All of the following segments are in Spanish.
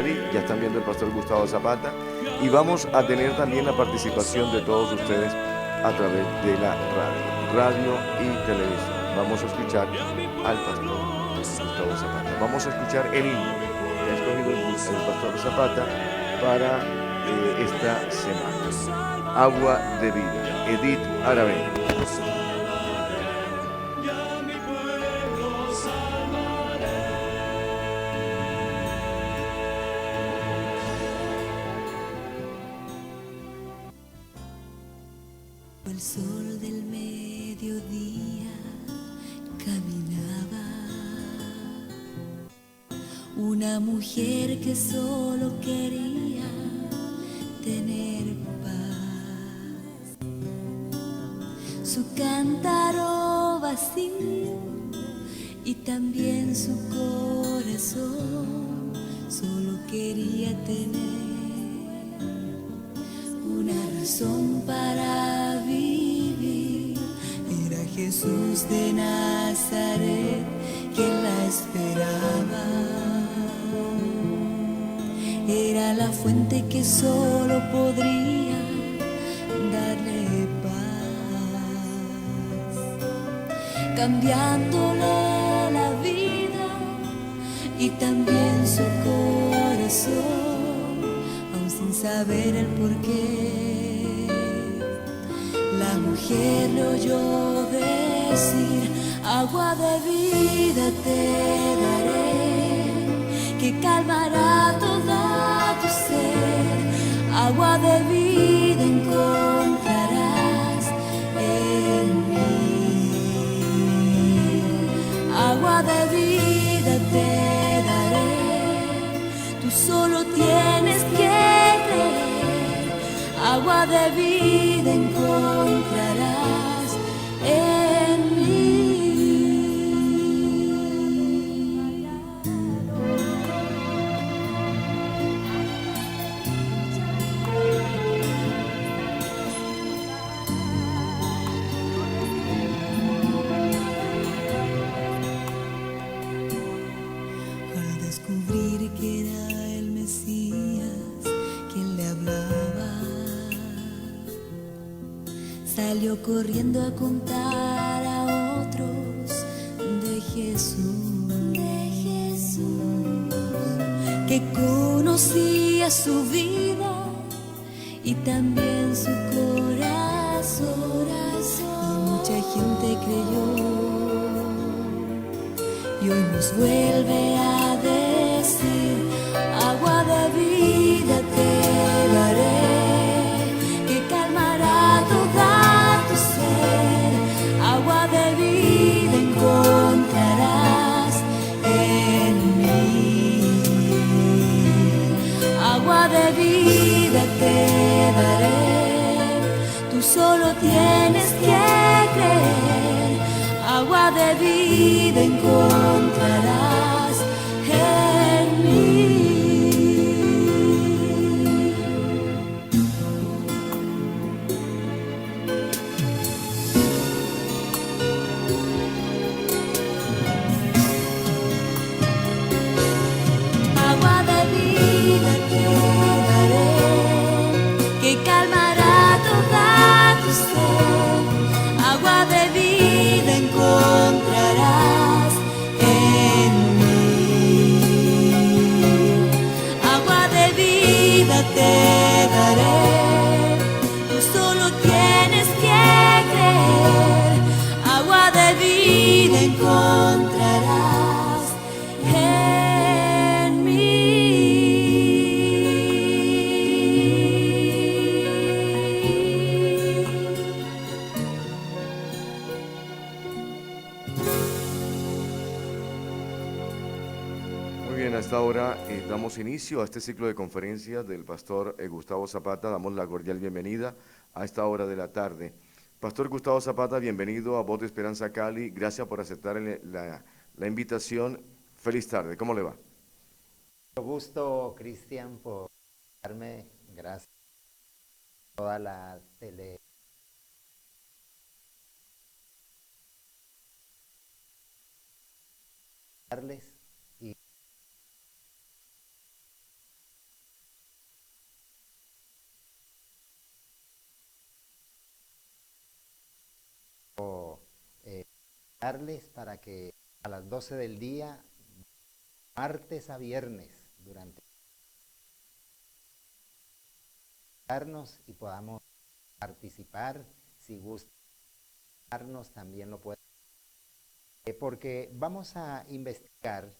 Cali, ya están viendo el pastor Gustavo Zapata, y vamos a tener también la participación de todos ustedes a través de la radio y televisión. Vamos a escuchar al pastor Gustavo Zapata. Vamos a escuchar el himno que ha escogido el pastor Zapata para esta semana. Agua de vida, Edith Aravena. El sol del mediodía caminaba una mujer que solo quería tener paz. Su cántaro vacío y también su corazón solo quería tener una razón para vivir. Era Jesús de Nazaret quien la esperaba. Era la fuente que solo podría darle paz, cambiándole la vida y también su corazón, aún sin saber el porqué. La mujer le oyó decir: agua de vida te daré, que calmará toda tu sed. Agua de vida encontrarás en mí. Agua de vida te daré, tú solo tienes que creer. Agua de vida encontrarás en mí. Al descubrir que era el Mesías quien le hablaba, salió corriendo a contar a otros de Jesús, que conocía su vida y también su corazón. Y mucha gente creyó, y hoy nos vuelve a decir: agua de vida te daré, que calmará toda tu sed. Agua de vida encontrarás en mí. Agua de vida te daré, tú solo tienes que creer. Agua de vida encontrarás en mí. Agua de vida te daré, que calmará toda tu sed. Agua de vida encontrarás en mí. Agua de vida te daré, tú solo tienes que creer. Agua de vida encontrarás en mí. Muy bien, hasta ahora damos inicio a este ciclo de conferencias del pastor Gustavo Zapata. Damos la cordial bienvenida a esta hora de la tarde. Pastor Gustavo Zapata, bienvenido a Voz de Esperanza Cali. Gracias por aceptar la invitación. Feliz tarde, ¿cómo le va? Mucho gusto, Cristian, por darme. Gracias a toda la tele. Y darles para que a las 12 del día, martes a viernes, durante darnos y podamos participar. Si gustarnos también lo pueden, porque vamos a investigar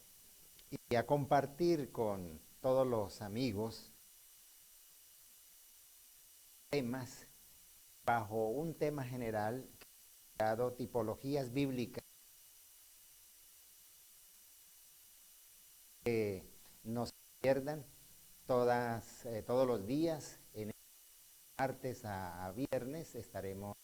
y a compartir con todos los amigos temas bajo un tema general llamado tipologías bíblicas, que no se pierdan todos los días. En martes a viernes estaremos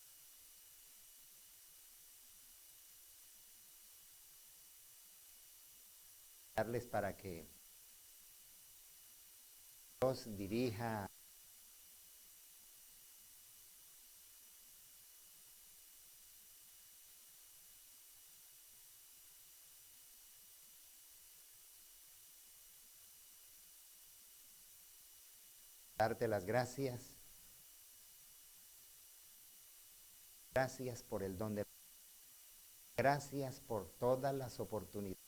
darles para que Dios dirija darte las gracias. Gracias por el don de... Gracias por todas las oportunidades.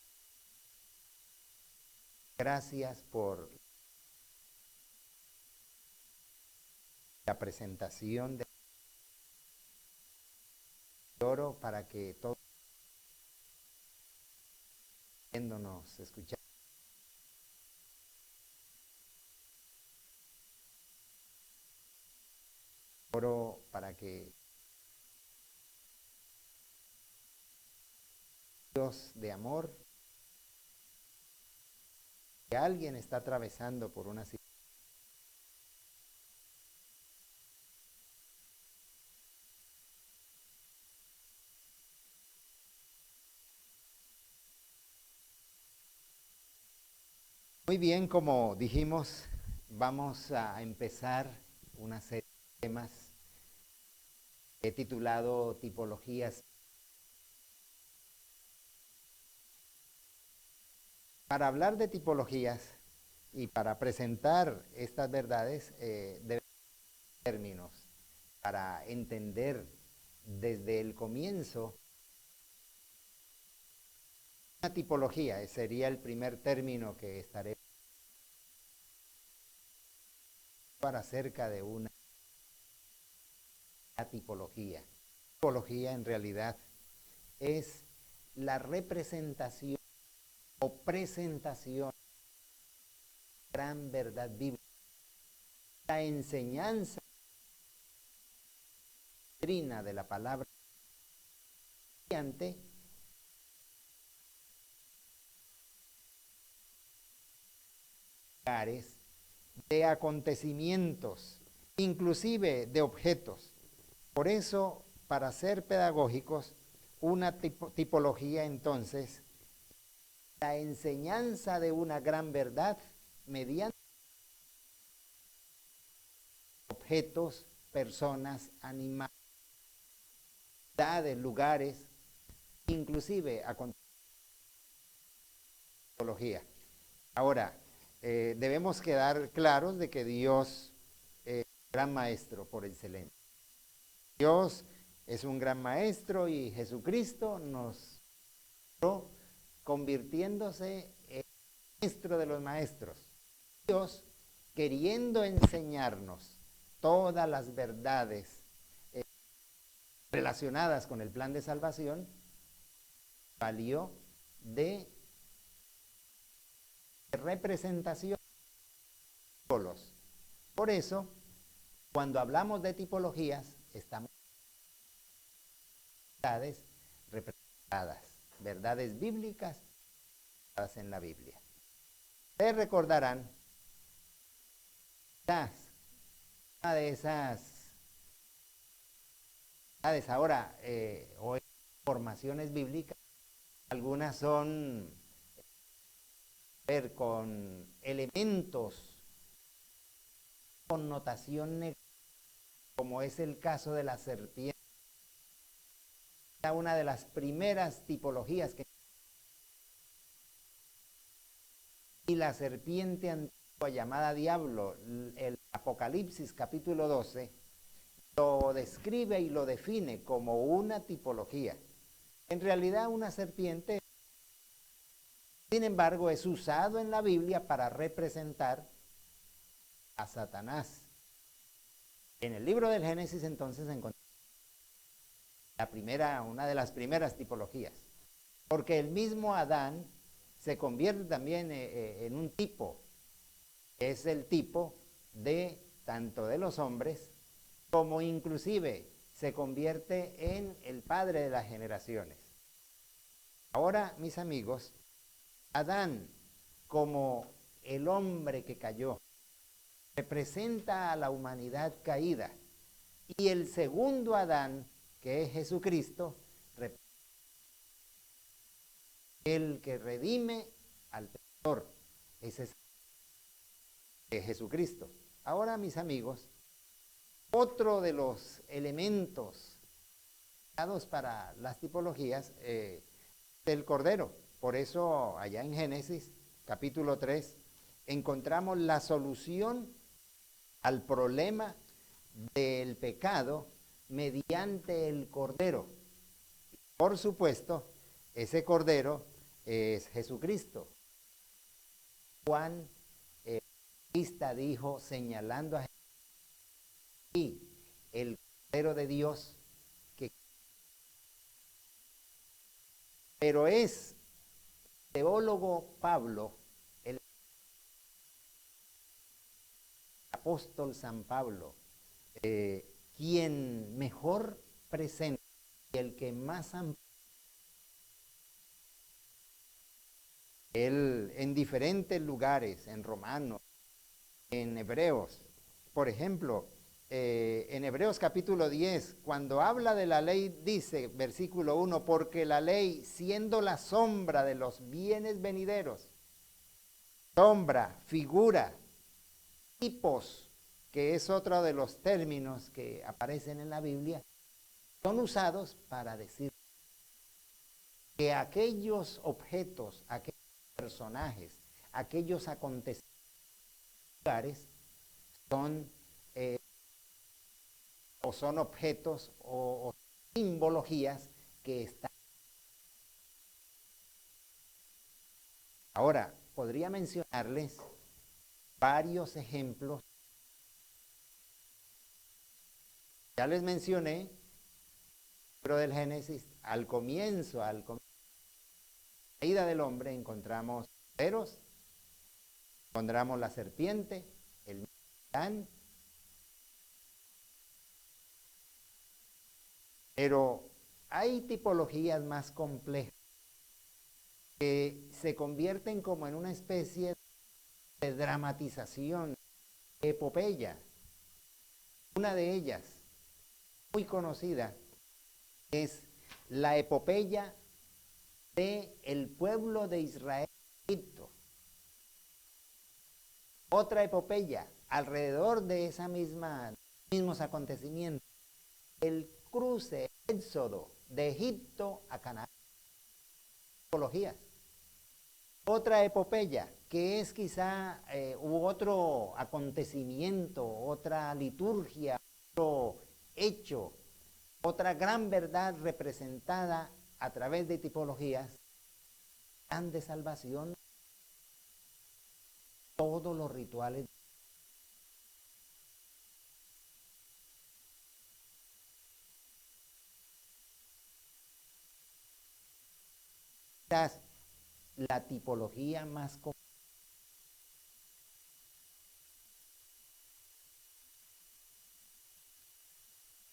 Gracias por la presentación de oro para que todos viéndonos, escuchando, oro para que Dios de amor, que alguien está atravesando por una situación muy bien. Como dijimos, vamos a empezar una serie de temas que he titulado tipologías. Para hablar de tipologías y para presentar estas verdades, debemos términos para entender desde el comienzo una tipología. Sería el primer término que estaré para acerca de una tipología. Tipología en realidad es la representación o presentación de gran verdad bíblica, la enseñanza doctrina de la palabra mediante lugares, de acontecimientos, inclusive de objetos. Por eso, para ser pedagógicos, una tipología entonces, la enseñanza de una gran verdad mediante objetos, personas, animales, lugares, inclusive tipología. Ahora, debemos quedar claros de que Dios es un gran maestro por excelencia. Dios es un gran maestro y Jesucristo nos convirtiéndose en maestro de los maestros. Dios, queriendo enseñarnos todas las verdades relacionadas con el plan de salvación, valió de representación. Por eso, cuando hablamos de tipologías, estamos verdades representadas, verdades bíblicas en la Biblia. Ustedes recordarán una de esas verdades ahora o informaciones bíblicas. Algunas son ver con elementos, connotación negativa, como es el caso de la serpiente. Una de las primeras tipologías que y la serpiente antigua llamada diablo, el Apocalipsis capítulo 12 lo describe y lo define como una tipología. En realidad una serpiente, sin embargo, es usado en la Biblia para representar a Satanás. En el libro del Génesis entonces encontramos una de las primeras tipologías, porque el mismo Adán se convierte también en un tipo, es el tipo de tanto de los hombres como inclusive se convierte en el padre de las generaciones. Ahora, mis amigos, Adán como el hombre que cayó representa a la humanidad caída, y el segundo Adán, que es Jesucristo, el que redime al pecador, ese es Jesucristo. Ahora, mis amigos, otro de los elementos dados para las tipologías del Cordero. Por eso allá en Génesis capítulo 3 encontramos la solución al problema del pecado mediante el Cordero. Por supuesto, ese Cordero es Jesucristo. Juan Bautista dijo, señalando a Jesús, y el Cordero de Dios, pero es el teólogo Pablo, el apóstol San Pablo, quien mejor presenta y el que más él en diferentes lugares, en Romanos, en Hebreos, por ejemplo, en Hebreos capítulo 10, cuando habla de la ley, dice, versículo 1, porque la ley, siendo la sombra de los bienes venideros, sombra, figura, tipos, que es otro de los términos que aparecen en la Biblia, son usados para decir que aquellos objetos, aquellos personajes, aquellos acontecimientos son o son objetos o simbologías que están. Ahora, podría mencionarles varios ejemplos. Ya les mencioné, el libro del Génesis, al comienzo de la caída del hombre, encontramos ceros, encontramos la serpiente, el Adán. Pero hay tipologías más complejas que se convierten como en una especie de dramatización, de epopeya. Una de ellas, muy conocida, es la epopeya del pueblo de Israel en Egipto. Otra epopeya, alrededor de mismos acontecimientos, el cruce, éxodo de Egipto a Canaán. Tipologías. Otra epopeya, que es quizá otro acontecimiento, otra liturgia, otro hecho, otra gran verdad representada a través de tipologías, plan de salvación, todos los rituales. La tipología más común.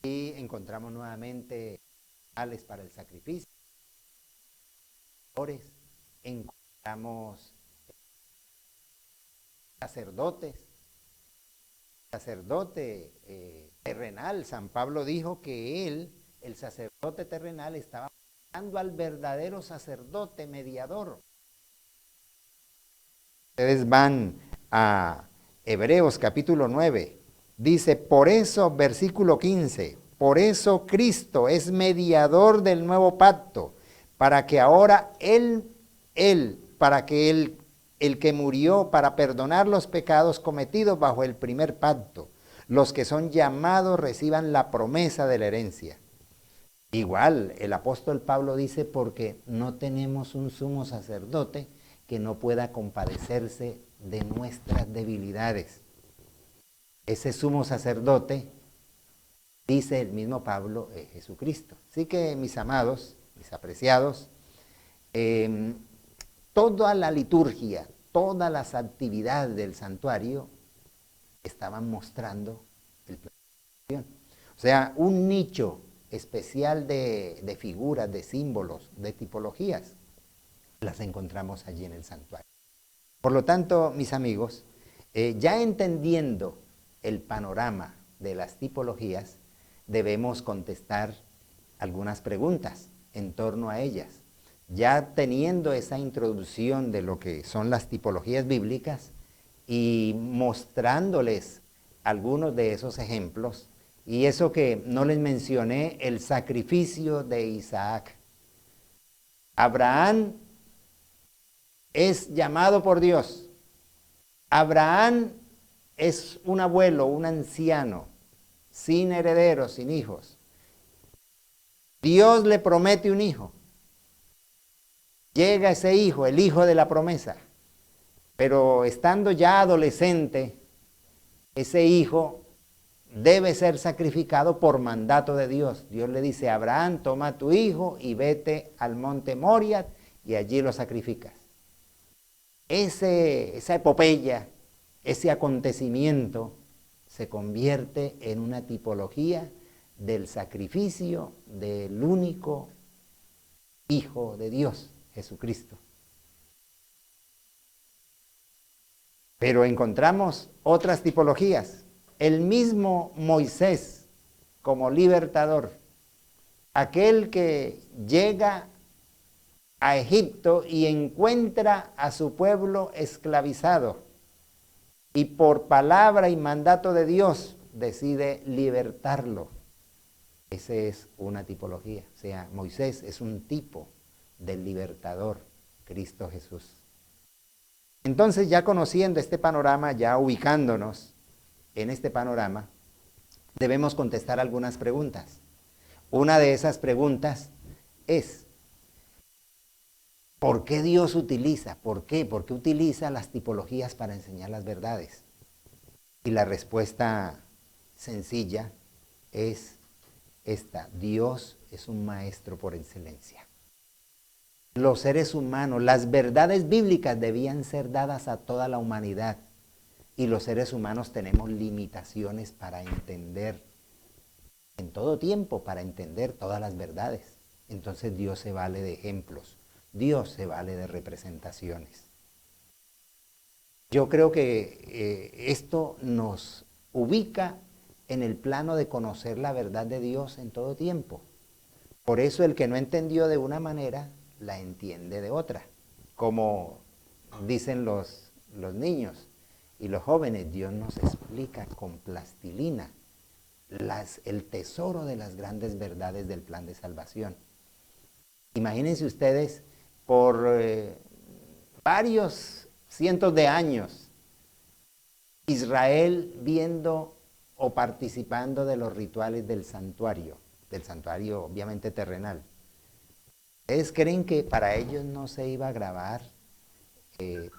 Y encontramos nuevamente animales para el sacrificio, encontramos sacerdotes, sacerdote terrenal. San Pablo dijo que él, el sacerdote terrenal, estaba buscando al verdadero sacerdote mediador. Ustedes van a Hebreos capítulo 9, dice, por eso, versículo 15, por eso Cristo es mediador del nuevo pacto, para que ahora para que el que murió para perdonar los pecados cometidos bajo el primer pacto, los que son llamados reciban la promesa de la herencia. Igual, el apóstol Pablo dice, porque no tenemos un sumo sacerdote que no pueda compadecerse de nuestras debilidades. Ese sumo sacerdote, dice el mismo Pablo, es Jesucristo. Así que, mis amados, mis apreciados, toda la liturgia, todas las actividades del santuario estaban mostrando el plan de salvación. O sea, un nicho especial de figuras, de símbolos, de tipologías, las encontramos allí en el santuario. Por lo tanto, mis amigos, ya entendiendo el panorama de las tipologías, debemos contestar algunas preguntas en torno a ellas. Ya teniendo esa introducción de lo que son las tipologías bíblicas y mostrándoles algunos de esos ejemplos, y eso que no les mencioné, el sacrificio de Isaac. Abraham es llamado por Dios. Abraham es un abuelo, un anciano, sin herederos, sin hijos. Dios le promete un hijo. Llega ese hijo, el hijo de la promesa, pero estando ya adolescente, ese hijo debe ser sacrificado por mandato de Dios. Dios le dice a Abraham, toma a tu hijo y vete al monte Moriah y allí lo sacrificas. Esa epopeya, ese acontecimiento se convierte en una tipología del sacrificio del único Hijo de Dios, Jesucristo. Pero encontramos otras tipologías. El mismo Moisés como libertador, aquel que llega a Egipto y encuentra a su pueblo esclavizado y por palabra y mandato de Dios decide libertarlo. Esa es una tipología, o sea, Moisés es un tipo del libertador, Cristo Jesús. Entonces, ya conociendo este panorama, ya ubicándonos en este panorama, debemos contestar algunas preguntas. Una de esas preguntas es, ¿por qué Dios utiliza? ¿Por qué? ¿Por qué utiliza las tipologías para enseñar las verdades? Y la respuesta sencilla es esta: Dios es un maestro por excelencia. Los seres humanos, las verdades bíblicas debían ser dadas a toda la humanidad. Y los seres humanos tenemos limitaciones para entender, en todo tiempo, para entender todas las verdades. Entonces Dios se vale de ejemplos, Dios se vale de representaciones. Yo creo que esto nos ubica en el plano de conocer la verdad de Dios en todo tiempo. Por eso el que no entendió de una manera, la entiende de otra. Como dicen los niños y los jóvenes, Dios nos explica con plastilina el tesoro de las grandes verdades del plan de salvación. Imagínense ustedes, por varios cientos de años, Israel viendo o participando de los rituales del santuario obviamente terrenal. ¿Ustedes creen que para ellos no se iba a grabar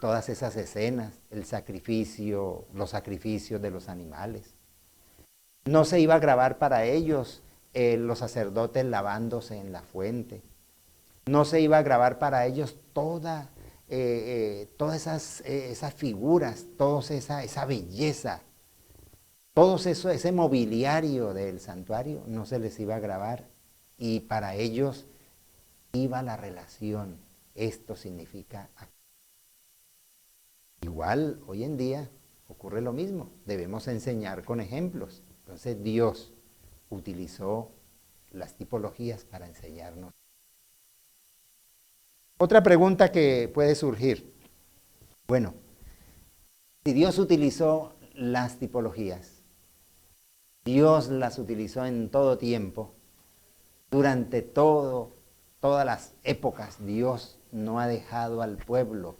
todas esas escenas, el sacrificio, los sacrificios de los animales? No se iba a grabar para ellos los sacerdotes lavándose en la fuente. No se iba a grabar para ellos todas esas figuras, toda esa belleza, todo eso, ese mobiliario del santuario, no se les iba a grabar. Y para ellos iba la relación. Esto significa. Igual, hoy en día ocurre lo mismo. Debemos enseñar con ejemplos. Entonces Dios utilizó las tipologías para enseñarnos. Otra pregunta que puede surgir. Bueno, si Dios utilizó las tipologías, Dios las utilizó en todo tiempo, durante todas las épocas, Dios no ha dejado al pueblo,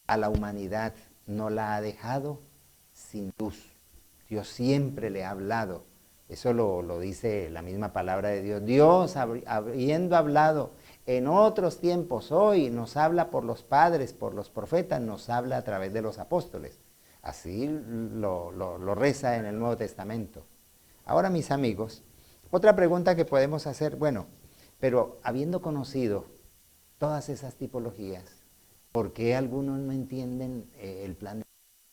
a la humanidad, no la ha dejado sin luz. Dios siempre le ha hablado Eso lo dice la misma palabra de Dios. Dios, habiendo hablado en otros tiempos, hoy nos habla por los padres, por los profetas, nos habla a través de los apóstoles. Así lo reza en el Nuevo Testamento. Ahora, mis amigos, otra pregunta que podemos hacer, bueno, pero habiendo conocido todas esas tipologías, ¿por qué algunos no entienden el plan de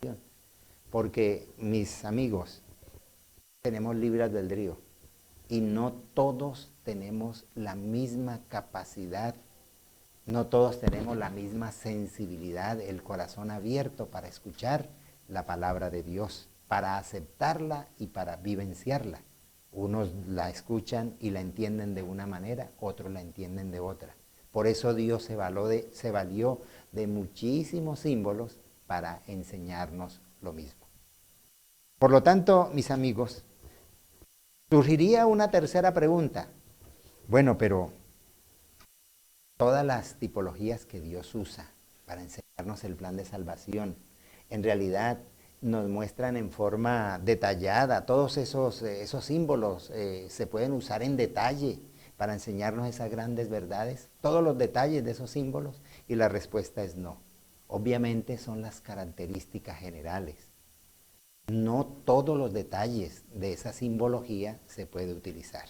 salvación? Porque, mis amigos, tenemos libre albedrío y no todos tenemos la misma capacidad, no todos tenemos la misma sensibilidad, el corazón abierto para escuchar la palabra de Dios, para aceptarla y para vivenciarla. Unos la escuchan y la entienden de una manera, otros la entienden de otra. Por eso Dios se valió de muchísimos símbolos para enseñarnos lo mismo. Por lo tanto, mis amigos, surgiría una tercera pregunta. Bueno, pero todas las tipologías que Dios usa para enseñarnos el plan de salvación, en realidad nos muestran en forma detallada, todos esos símbolos se pueden usar en detalle para enseñarnos esas grandes verdades, todos los detalles de esos símbolos, y la respuesta es no. Obviamente son las características generales. No todos los detalles de esa simbología se puede utilizar.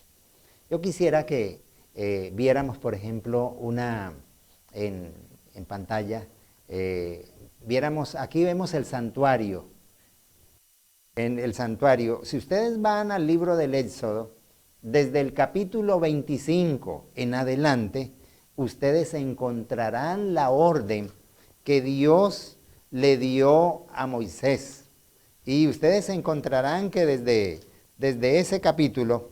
Yo quisiera que viéramos, por ejemplo, en pantalla, aquí vemos el santuario. En el santuario, si ustedes van al libro del Éxodo, desde el capítulo 25 en adelante, ustedes encontrarán la orden que Dios le dio a Moisés. Y ustedes encontrarán que desde ese capítulo,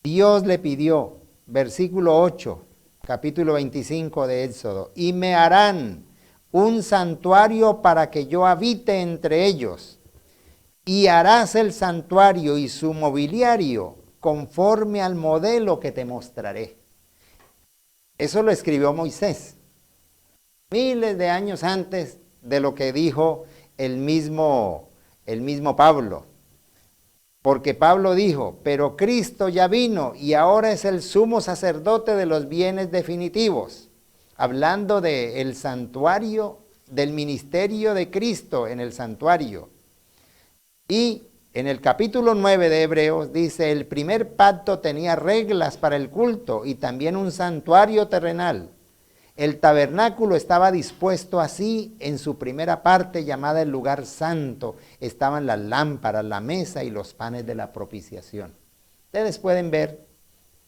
Dios le pidió, versículo 8, capítulo 25 de Éxodo, y me harán un santuario para que yo habite entre ellos, y harás el santuario y su mobiliario conforme al modelo que te mostraré. Eso lo escribió Moisés, miles de años antes de lo que dijo el mismo Pablo. Porque Pablo dijo, pero Cristo ya vino y ahora es el sumo sacerdote de los bienes definitivos, hablando del santuario, del ministerio de Cristo en el santuario. Y en el capítulo 9 de Hebreos dice, el primer pacto tenía reglas para el culto y también un santuario terrenal. El tabernáculo estaba dispuesto así en su primera parte llamada el lugar santo. Estaban las lámparas, la mesa y los panes de la propiciación. Ustedes pueden ver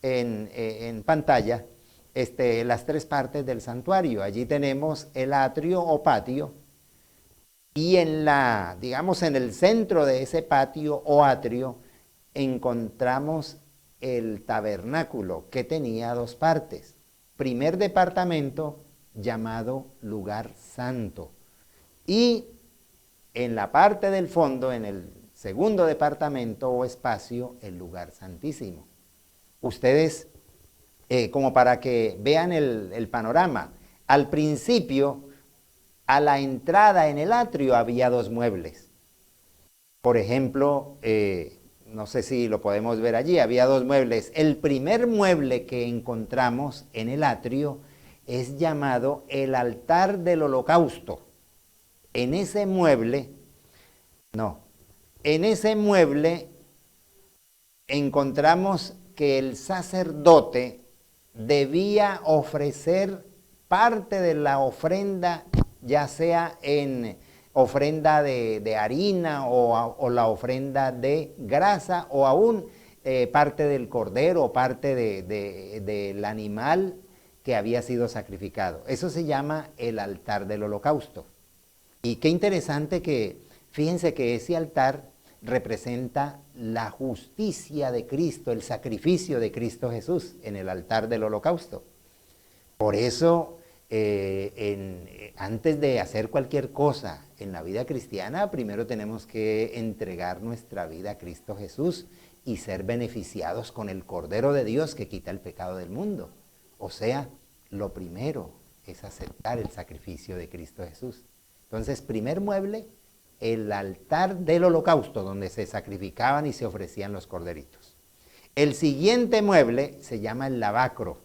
en pantalla las tres partes del santuario. Allí tenemos el atrio o patio. Y digamos, en el centro de ese patio o atrio encontramos el tabernáculo que tenía dos partes. Primer departamento llamado lugar santo, y en la parte del fondo, en el segundo departamento o espacio, el lugar santísimo. Ustedes, como para que vean el panorama, al principio, a la entrada en el atrio había dos muebles. Por ejemplo, no sé si lo podemos ver allí, había dos muebles. El primer mueble que encontramos en el atrio es llamado el altar del holocausto. En ese mueble encontramos que el sacerdote debía ofrecer parte de la ofrenda, ya sea en ofrenda de harina o la ofrenda de grasa, o aún parte del cordero o parte del animal que había sido sacrificado. Eso se llama el altar del holocausto. Y qué interesante que, fíjense que ese altar representa la justicia de Cristo, el sacrificio de Cristo Jesús en el altar del holocausto. Por eso, antes de hacer cualquier cosa en la vida cristiana, primero tenemos que entregar nuestra vida a Cristo Jesús y ser beneficiados con el Cordero de Dios que quita el pecado del mundo. O sea, lo primero es aceptar el sacrificio de Cristo Jesús. Entonces, primer mueble, el altar del holocausto, donde se sacrificaban y se ofrecían los corderitos. El siguiente mueble se llama el lavacro.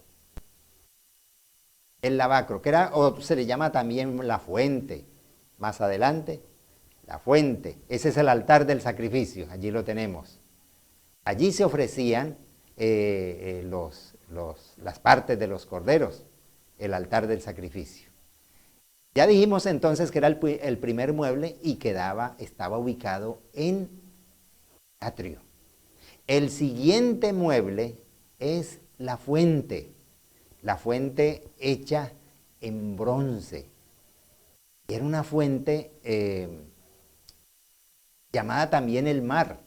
El lavacro, que era, o se le llama también la fuente. Más adelante, la fuente. Ese es el altar del sacrificio, allí lo tenemos. Allí se ofrecían las partes de los corderos, el altar del sacrificio. Ya dijimos entonces que era el primer mueble y estaba ubicado en atrio. El siguiente mueble es la fuente hecha en bronce. Era una fuente llamada también el mar,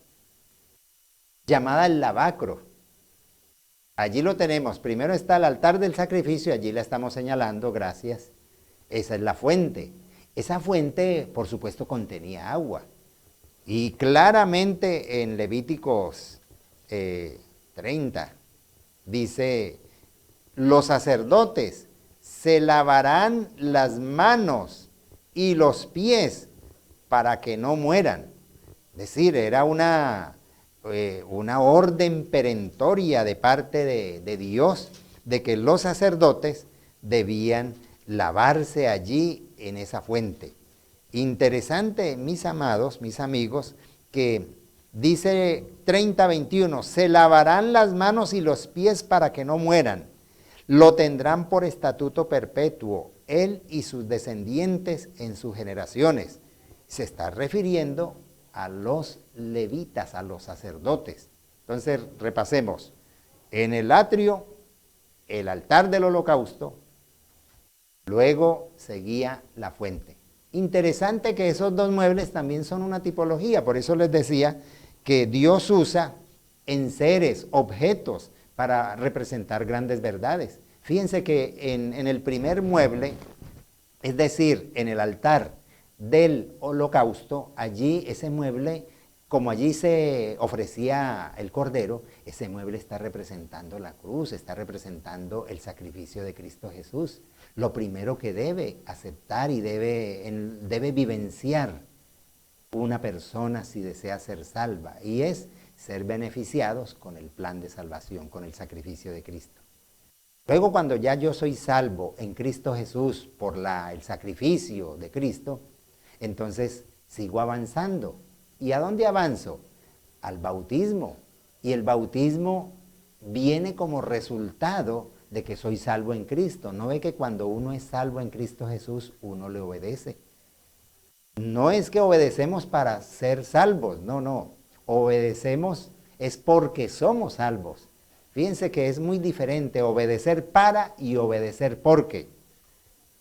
llamada el lavacro. Allí lo tenemos. Primero está el altar del sacrificio, allí la estamos señalando, gracias. Esa es la fuente. Esa fuente, por supuesto, contenía agua. Y claramente en Levíticos 30 dice, los sacerdotes se lavarán las manos y los pies para que no mueran. Es decir, era una orden perentoria de parte de Dios de que los sacerdotes debían lavarse allí en esa fuente. Interesante, mis amados, mis amigos, que dice 30:21, se lavarán las manos y los pies para que no mueran. Lo tendrán por estatuto perpetuo, él y sus descendientes en sus generaciones. Se está refiriendo a los levitas, a los sacerdotes. Entonces, repasemos. En el atrio, el altar del holocausto, luego seguía la fuente. Interesante que esos dos muebles también son una tipología, por eso les decía que Dios usa enseres, objetos, para representar grandes verdades. Fíjense que en el primer mueble, es decir, en el altar del holocausto, allí ese mueble, como allí se ofrecía el cordero, ese mueble está representando la cruz, está representando el sacrificio de Cristo Jesús. Lo primero que debe aceptar y debe vivenciar una persona si desea ser salva, y es ser beneficiados con el plan de salvación, con el sacrificio de Cristo. Luego, cuando ya yo soy salvo en Cristo Jesús por el sacrificio de Cristo, entonces sigo avanzando. ¿Y a dónde avanzo? Al bautismo. Y el bautismo viene como resultado de que soy salvo en Cristo. ¿No ve que cuando uno es salvo en Cristo Jesús, uno le obedece? No es que obedecemos para ser salvos, no. Obedecemos es porque somos salvos. Fíjense que es muy diferente obedecer para y obedecer porque.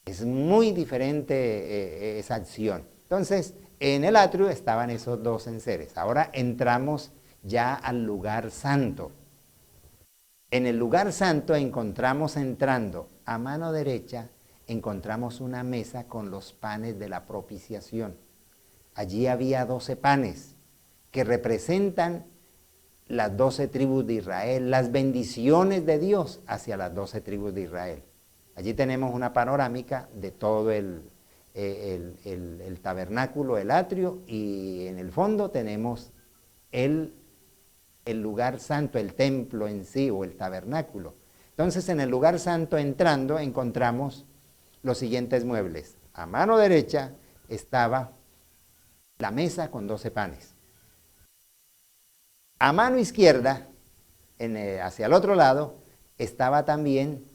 Es muy diferente esa acción. Entonces, en el atrio estaban esos dos enseres. Ahora entramos ya al lugar santo. En el lugar santo entrando a mano derecha, encontramos una mesa con los panes de la propiciación. Allí había 12 panes que representan las 12 tribus de Israel, las bendiciones de Dios hacia las 12 tribus de Israel. Allí tenemos una panorámica de todo el tabernáculo, el atrio, y en el fondo tenemos el lugar santo, el templo en sí o el tabernáculo. Entonces, en el lugar santo entrando encontramos los siguientes muebles. A mano derecha estaba la mesa con 12 panes. A mano izquierda, hacia el otro lado, estaba también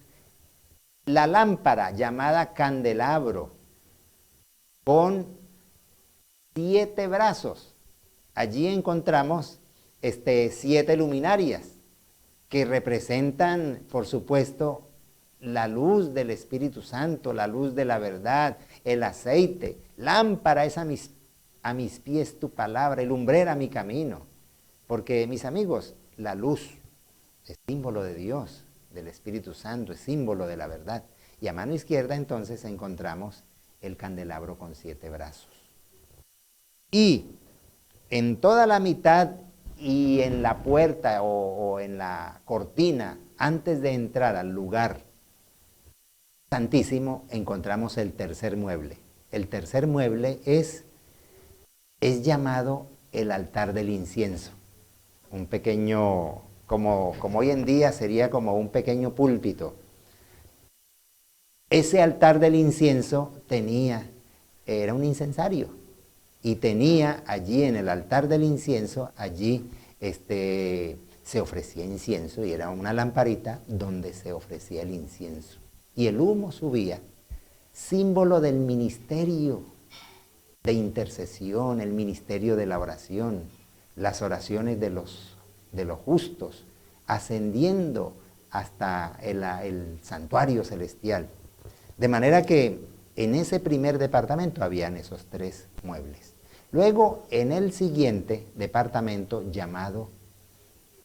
la lámpara llamada candelabro con 7 brazos. Allí encontramos 7 luminarias que representan, por supuesto, la luz del Espíritu Santo, la luz de la verdad, el aceite. Lámpara es a mis pies tu palabra y lumbrera mi camino. Porque, mis amigos, la luz es símbolo de Dios, del Espíritu Santo, es símbolo de la verdad. Y a mano izquierda entonces encontramos el candelabro con 7 brazos. Y en toda la mitad y en la puerta o en la cortina, antes de entrar al lugar santísimo, encontramos el tercer mueble. El tercer mueble es es llamado el altar del incienso. Un pequeño, como hoy en día sería como un pequeño púlpito. Ese altar del incienso era un incensario, y tenía allí en el altar del incienso, allí se ofrecía incienso, y era una lamparita donde se ofrecía el incienso. Y el humo subía, símbolo del ministerio de intercesión, el ministerio de la oración, las oraciones de los justos, ascendiendo hasta el santuario celestial. De manera que en ese primer departamento habían esos 3 muebles. Luego, en el siguiente departamento, llamado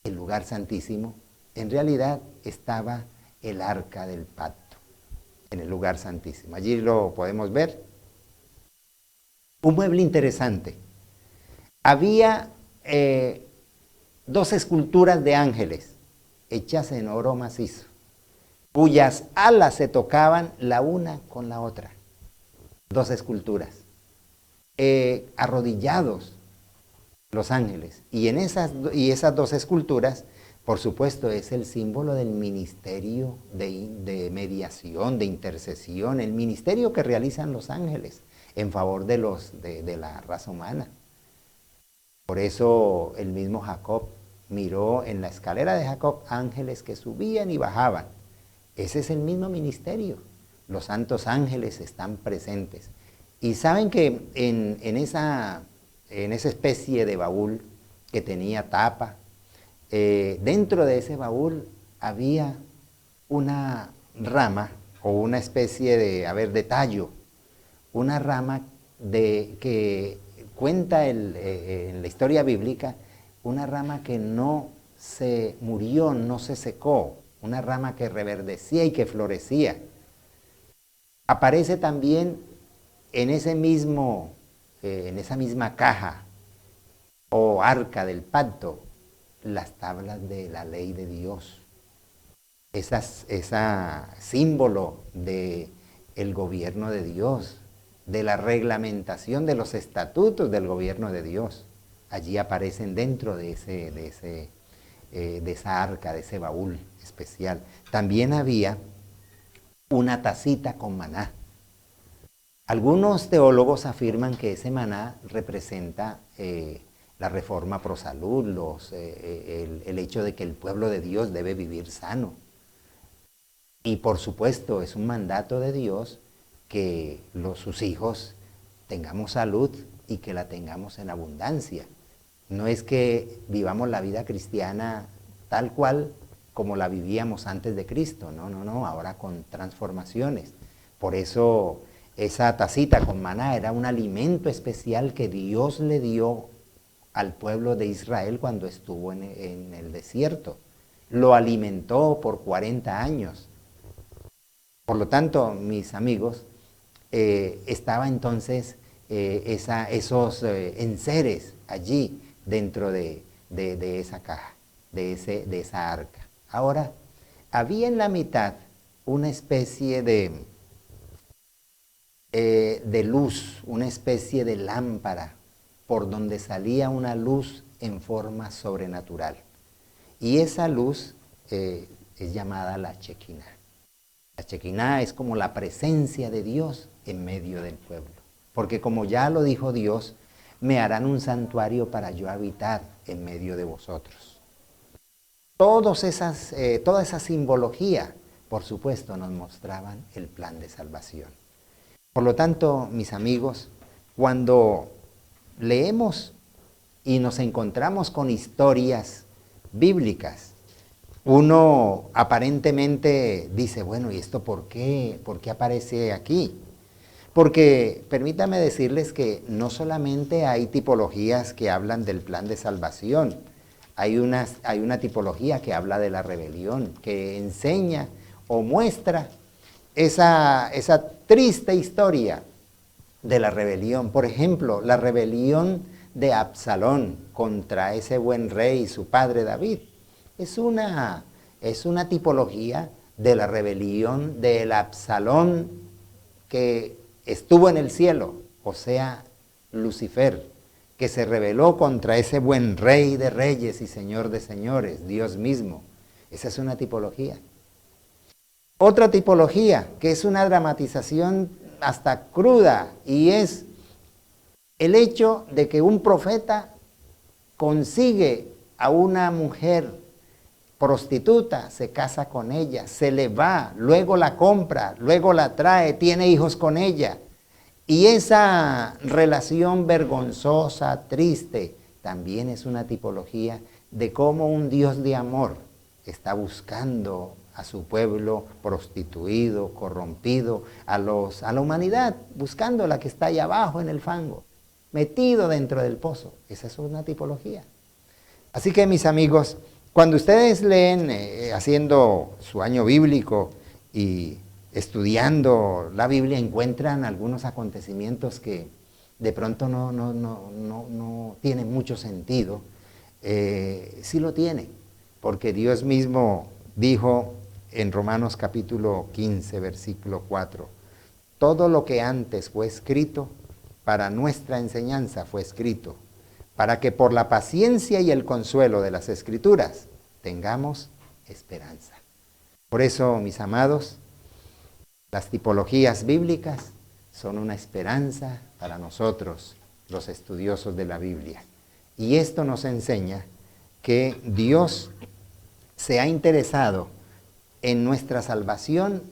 el lugar santísimo, en realidad estaba el arca del pacto, en el lugar santísimo. Allí lo podemos ver. Un mueble interesante. Había 2 esculturas de ángeles hechas en oro macizo, cuyas alas se tocaban la una con la otra. 2 esculturas. Arrodillados los ángeles. Y esas 2 esculturas, por supuesto, es el símbolo del ministerio de mediación, de intercesión, el ministerio que realizan los ángeles en favor de la raza humana. Por eso el mismo Jacob miró en la escalera de Jacob ángeles que subían y bajaban. Ese es el mismo ministerio. Los santos ángeles están presentes. Y saben que en esa especie de baúl que tenía tapa, dentro de ese baúl había una rama o una especie de tallo, una rama que cuenta en la historia bíblica, una rama que no se murió, no se secó, una rama que reverdecía y que florecía. Aparece también en esa misma caja o arca del pacto, las tablas de la ley de Dios. Ese símbolo del gobierno de Dios, de la reglamentación de los estatutos del gobierno de Dios. Allí aparecen dentro de esa arca, de ese baúl especial. También había una tacita con maná. Algunos teólogos afirman que ese maná representa la reforma pro salud, el hecho de que el pueblo de Dios debe vivir sano. Y por supuesto es un mandato de Dios que sus hijos tengamos salud y que la tengamos en abundancia. No es que vivamos la vida cristiana tal cual como la vivíamos antes de Cristo, no, ahora con transformaciones. Por eso esa tacita con maná era un alimento especial que Dios le dio al pueblo de Israel cuando estuvo en el desierto. Lo alimentó por 40 años. Por lo tanto, mis amigos, estaba entonces esos enseres allí dentro de esa caja, de esa arca. Ahora, había en la mitad una especie de luz, una especie de lámpara por donde salía una luz en forma sobrenatural. Y esa luz es llamada la Shekinah. La Shekinah es como la presencia de Dios en medio del pueblo. Porque como ya lo dijo Dios, me harán un santuario para yo habitar en medio de vosotros. Toda esa simbología, por supuesto, nos mostraban el plan de salvación. Por lo tanto, mis amigos, cuando leemos y nos encontramos con historias bíblicas, uno aparentemente dice, bueno, ¿y esto por qué? ¿Por qué aparece aquí? Porque permítame decirles que no solamente hay tipologías que hablan del plan de salvación, hay una tipología que habla de la rebelión, que enseña o muestra esa triste historia de la rebelión. Por ejemplo, la rebelión de Absalón contra ese buen rey, su padre David. Es una tipología de la rebelión del Absalón que estuvo en el cielo, o sea, Lucifer, que se rebeló contra ese buen Rey de reyes y Señor de señores, Dios mismo. Esa es una tipología. Otra tipología, que es una dramatización hasta cruda, y es el hecho de que un profeta consigue a una mujer prostituta, se casa con ella, se le va, luego la compra, luego la trae, tiene hijos con ella. Y esa relación vergonzosa, triste, también es una tipología de cómo un Dios de amor está buscando a su pueblo prostituido, corrompido, a la humanidad, buscando la que está allá abajo en el fango, metido dentro del pozo. Esa es una tipología. Así que, mis amigos, cuando ustedes leen, haciendo su año bíblico y estudiando la Biblia, encuentran algunos acontecimientos que de pronto no tienen mucho sentido. Sí lo tiene, porque Dios mismo dijo en Romanos capítulo 15, versículo 4, todo lo que antes fue escrito para nuestra enseñanza fue escrito, para que por la paciencia y el consuelo de las Escrituras tengamos esperanza. Por eso, mis amados, las tipologías bíblicas son una esperanza para nosotros, los estudiosos de la Biblia. Y esto nos enseña que Dios se ha interesado en nuestra salvación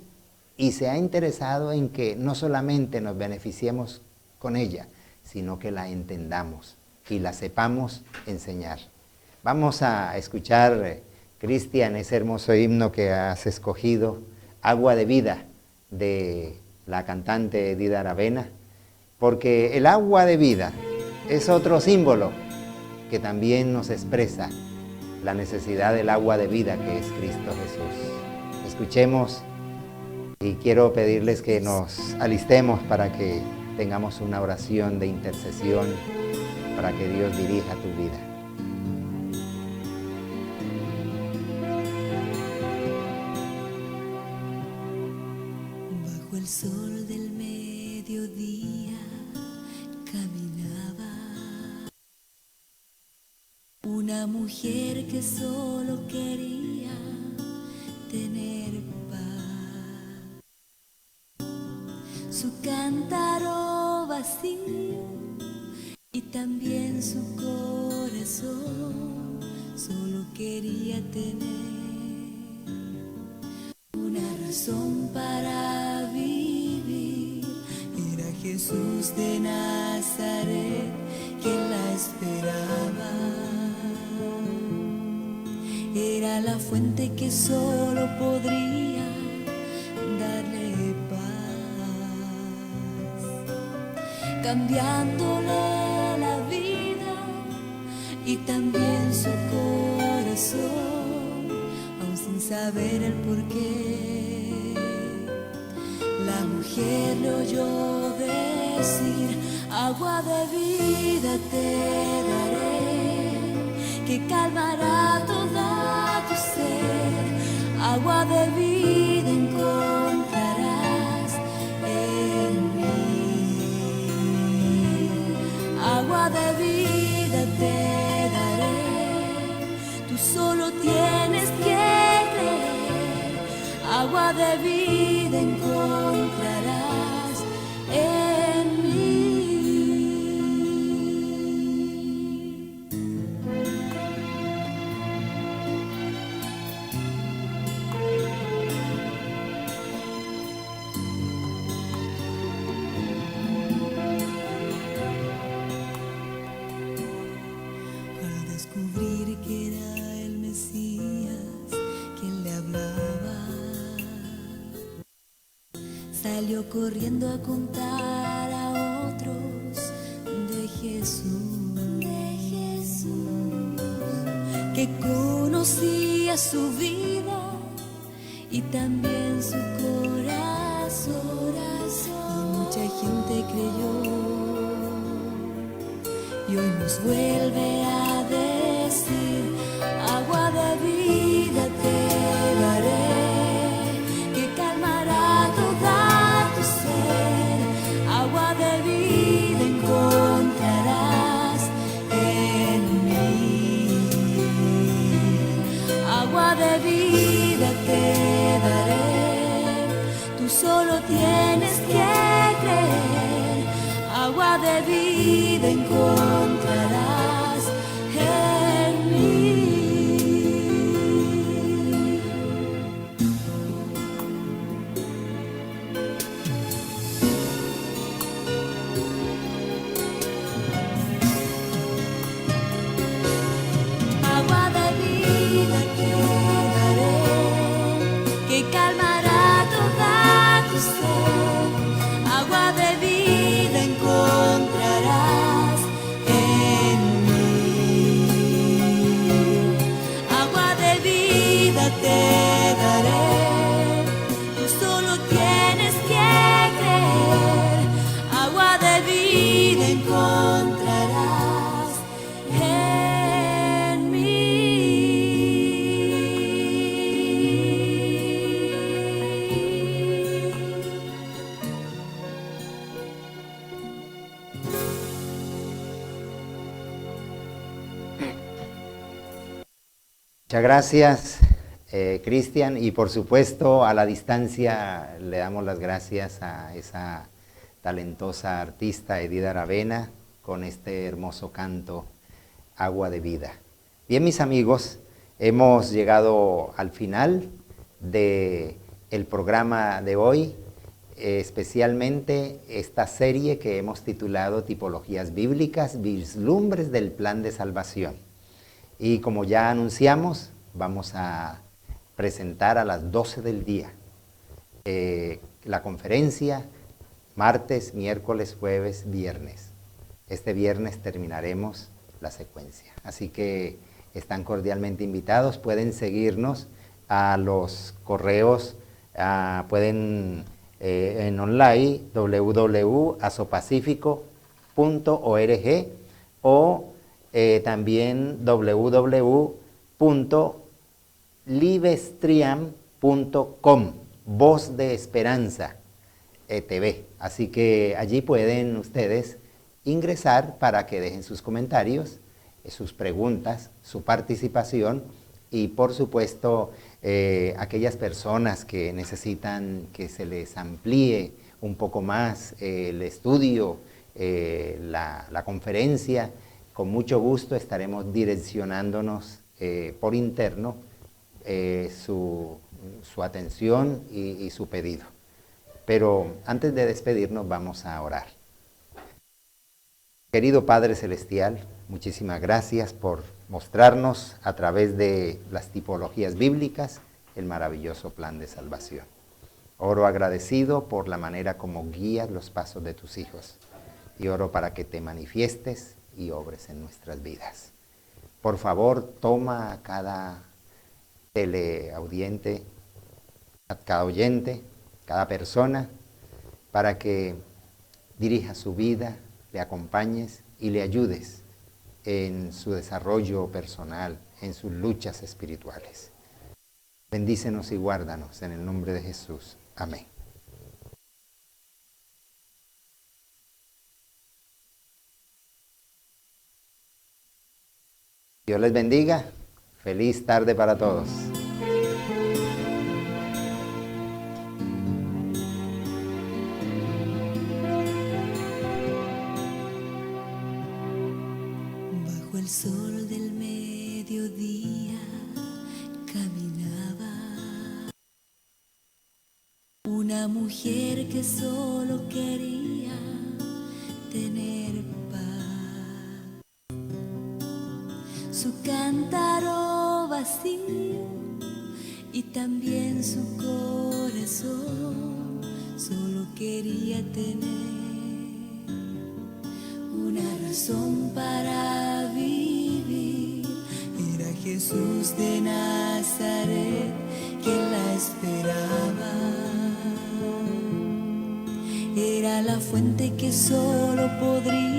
y se ha interesado en que no solamente nos beneficiemos con ella, sino que la entendamos y la sepamos enseñar. Vamos a escuchar, Cristian, ese hermoso himno que has escogido, Agua de Vida, de la cantante Edith Aravena, porque el agua de vida es otro símbolo que también nos expresa la necesidad del agua de vida que es Cristo Jesús. Escuchemos, y quiero pedirles que nos alistemos para que tengamos una oración de intercesión para que Dios dirija tu vida. Bajo el sol del mediodía caminaba una mujer que solo quería tener paz. Su cántaro vacío y también su corazón solo quería tener una razón para vivir. Era Jesús de Nazaret quien la esperaba. Era la fuente que solo podría darle paz, cambiándole la vida y también su corazón, aún sin saber el porqué. La mujer le oyó decir, agua de vida te daré, que calmará toda tu sed. Agua de vida encontrarás en mí. Agua de vida te daré, tú solo tienes que creer. Agua de vida encontrarás en mí. Al descubrir que era el Mesías quien le hablaba, salió corriendo a contar a otros de Jesús, que conocía su vida y también su corazón. Y mucha gente creyó y hoy nos vuelve a decir, agua de vida te daré, que calmará toda tu sed. Agua de vida encontrarás agua de vida te daré. Tú solo tienes que creer, agua de vida encontrarás en mí. Agua de vida te daré, que calmará toda tu sed. Agua de vida encontrarás en mí. Agua de vida te daré. Tú solo tienes que creer. Agua de vida encontrarás en mí. Muchas gracias, Cristian, y por supuesto a la distancia le damos las gracias a esa talentosa artista Edith Aravena con este hermoso canto, Agua de Vida. Bien, mis amigos, hemos llegado al final del programa de hoy, especialmente esta serie que hemos titulado Tipologías Bíblicas, Vislumbres del Plan de Salvación. Y como ya anunciamos, vamos a presentar a las 12 del día la conferencia martes, miércoles, jueves, viernes. Este viernes terminaremos la secuencia. Así que están cordialmente invitados. Pueden seguirnos a los correos, pueden en online www.asopacifico.org o también www.livestriam.com, Voz de Esperanza TV. Así que allí pueden ustedes ingresar para que dejen sus comentarios, sus preguntas, su participación y por supuesto aquellas personas que necesitan que se les amplíe un poco más el estudio, la conferencia. Con mucho gusto estaremos direccionándonos por interno su atención y su pedido. Pero antes de despedirnos vamos a orar. Querido Padre Celestial, muchísimas gracias por mostrarnos a través de las tipologías bíblicas el maravilloso plan de salvación. Oro agradecido por la manera como guías los pasos de tus hijos y oro para que te manifiestes y obres en nuestras vidas. Por favor, toma a cada teleaudiente, a cada oyente, cada persona, para que dirija su vida, le acompañes y le ayudes en su desarrollo personal, en sus luchas espirituales. Bendícenos y guárdanos en el nombre de Jesús. Amén. Dios les bendiga. Feliz tarde para todos. Bajo el sol del mediodía caminaba una mujer que solo quería tener paz. Su cántaro vacío y también su corazón solo quería tener una razón para vivir. Era Jesús de Nazaret quien la esperaba. Era la fuente que solo podría